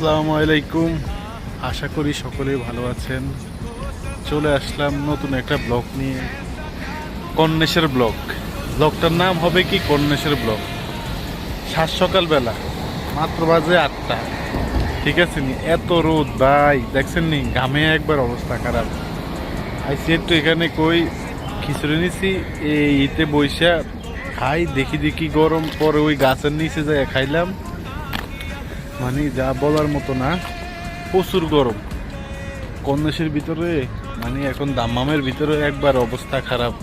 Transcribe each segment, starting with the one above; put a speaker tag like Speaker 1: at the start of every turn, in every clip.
Speaker 1: আসসালামু আলাইকুম। আশা করি সকলেই ভালো আছেন। চলে আসলাম নতুন একটা ব্লগ নিয়ে, কন্যাশের ব্লগ। ব্লগটার নাম হবে কি, কন্যাশের ব্লগ। সাত সকালবেলা, মাত্র বাজে 8টা। ঠিক আছে নি, এত রোদ ভাই, দেখছেন নি, ঘামে একবার অবস্থা খারাপ। আইসি একটু এখানে কই খিচুড়ি নিছি, এই ইতে বইসা খাই, দেখি দেখি গরম, পরে ওই গাছের নিচে যাই খাইলাম। মানে যা বলার মতো না, প্রচুর গরম কন্যাশের ভিতরে। মানে এখন দাম্মামের ভিতরে একবার অবস্থা খারাপ,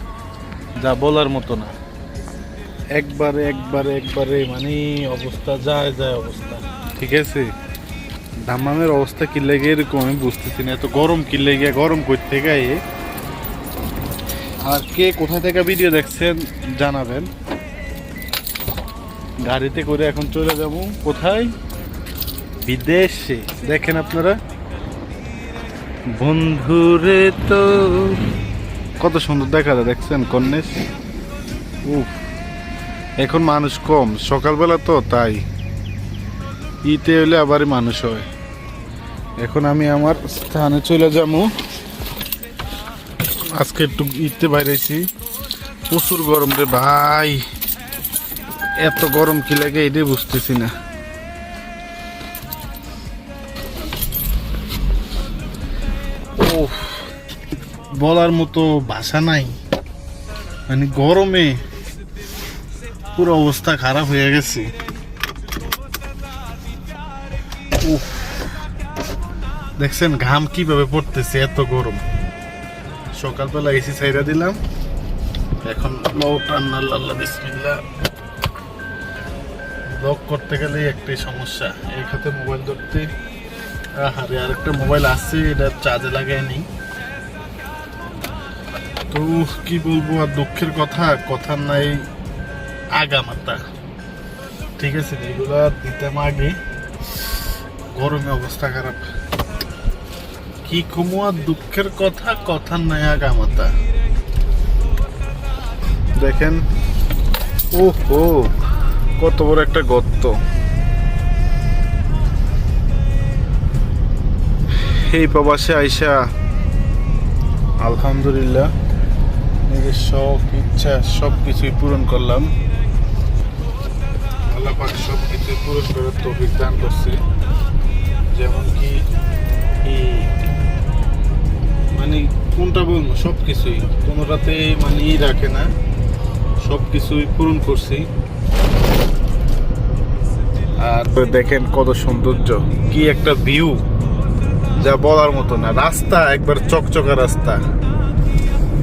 Speaker 1: যা বলার মতো না। একবারে একবারে একবারে মানে অবস্থা যায় যায় অবস্থা। ঠিক আছে, দাম্মামের অবস্থা কি লেগে এরকম আমি বুঝতেছি না। এত গরম কি লেগে, গরম কই থেকে আর কে কোথা থেকে ভিডিও দেখছেন জানাবেন। গাড়িতে করে এখন চলে যাব কোথায়, বিদেশে। দেখেন আপনারা, বন্ধুরে তো কত সুন্দর দেখা যায়, দেখছেন কন্যাশ। উফ, এখন মানুষ কম, সকালবেলা তো তাই, ইতে হলে আবার মানুষ হয়। এখন আমি আমার স্থানে চলে যাবো। আজকে একটু ইতে বাইরেছি, প্রচুর গরম রে ভাই। এত গরম কি লাগে এটাই বুঝতেছি না। বলার মতো ভাষা নাই, মানে গরমে পুরো অবস্থা খারাপ হয়ে গেছে। দেখছেন ঘাম কিভাবে পড়তেছে, এত গরম। সকালবেলা এসি ছাইরা দিলাম, এখন আল্লাহ বিসমিল্লাহ। ব্লগ করতে গেলে একটাই সমস্যা, এক হাতে মোবাইল ধরতে, আরে আরেকটা মোবাইল আছে, এটা চার্জে লাগাই নি। তো কি বলবো আর, দুঃখের কথা, কথার নাই আগামাতা। ঠিক আছে, এগুলা দিতাম আগে, গরমে অবস্থা খারাপ। কি কমু আর, দুঃখের কথা, কথার নাই আগামাতা। দেখেন, ওহো কত বড় একটা গর্ত। এই প্রবাসে আইসা আলহামদুলিল্লাহ নিজের শখ ইচ্ছা সবকিছুই পূরণ করলাম। আল্লাহ পাক সবকিছুই পূরণ করার তৌফিক দান করছে। যেমন কি মানে কোনটা বলবো, সবকিছুই, কোনোটাতে মানে রাখে না, সবকিছুই পূরণ করছি। আর দেখেন কত সৌন্দর্য, কি একটা ভিউ, যা বলার মতো না। রাস্তা একবার চকচকা রাস্তা,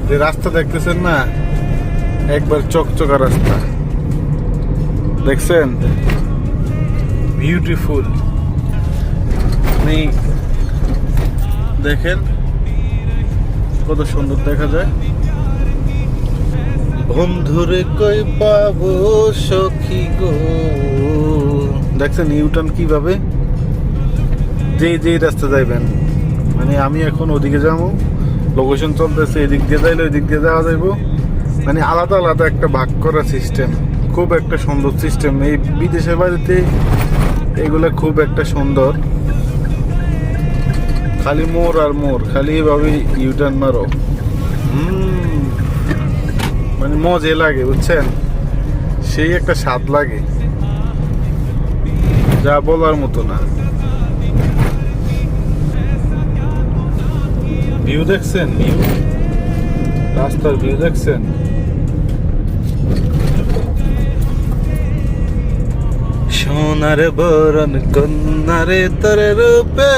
Speaker 1: যে রাস্তা দেখতেছেন না, একবার চকচকা রাস্তা, দেখছেন, বিউটিফুল। দেখেন কত সুন্দর দেখা যায়। বন্ধুরে কই পাবো সখী গো, দেখছেন ইউটার্ন কিভাবে, যে রাস্তা যাইবেন। মানে আমি এখন ওদিকে যাবো, লোকেশন চলতেছে, এদিক দিয়ে যাইলে ওই দিক দিয়ে যাওয়া যাইব। মানে আলাদা আলাদা একটা ভাগ করা সিস্টেম, খুব একটা সুন্দর সিস্টেম। এই বিদেশের বাড়িতে এগুলো খুব একটা সুন্দর। খালি মোড় আর মোড়, খালি এভাবে ইউটার্ন মারো, মানে মজা লাগে, বুঝছেন, সেই একটা স্বাদ লাগে, যা বলার মতো না। ভিউ দেখছেন, ভিউ, রাস্তার ভিউ দেখছেন। সোনার বরণ কন্যারে তোর রূপে